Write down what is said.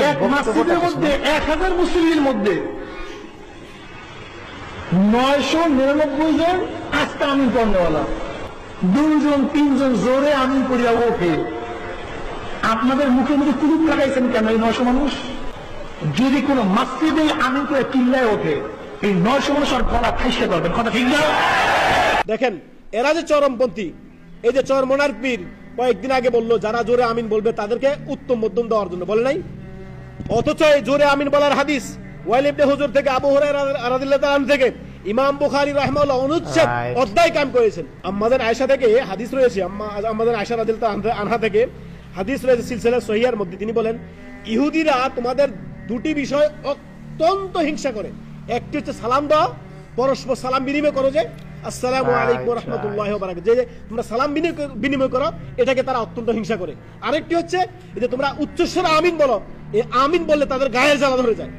এক মসজিদের মধ্যে 1000 মুসল্লির মধ্যে 999 জন আস্তে আমিন পড়নেওয়ালা, 2 জন 3 জন জোরে আমিন করিয়া ওঠে। আপনাদের মুখের মধ্যে কুলুপ লাগাইছেন কেন এই 900 মানুষ? যদি কোন মসজিদে আমিন করে চিল্লায় ওঠে, এই 900 মানুষ আর গলা খাইসে করবেন, কথা ঠিক না? দেখেন এরা যে চরমপন্থী, এই যে চরমনার পীর কয়েকদিন আগে বললো যারা জোরে আমিন বলবে তাদেরকে উত্তম মধ্যম দেওয়ার জন্য, বলে নাই? অথচ এই জোরে আমিন বলার হাদিস ওয়াইল ইবনে হুজুর থেকে, আবু হুরায়রা রাদিয়াল্লাহু তাআলা আনহু থেকে ইমাম বুখারী রাহিমাহুল্লাহ অনুচ্ছেদ অধ্যায় কায়েম করেছেন। আমাদের আয়েশা থেকে হাদিস রয়েছে, আমাদের আয়েশা রাদিয়াল্লাহু আনহা থেকে হাদিস রয়েছে সিলসিলা সহিহার মধ্যে। তিনি বলেন, ইহুদিরা তোমাদের দুটি বিষয় অত্যন্ত হিংসা করে। একটি হচ্ছে সালাম দাও, পরস্পর সালাম বিনিময় করো, যে আসসালামু আলাইকুম ওয়া রাহমাতুল্লাহি ওয়া বারাকাতুহু, যে তোমরা সালাম বিনিময় করো, এটাকে তারা অত্যন্ত হিংসা করে। আরেকটি হচ্ছে এই যে তোমরা উচ্চস্বরে আমিন বলো, এই আমিন বললে তাদের গায়ের জ্বালা ধরে যায়।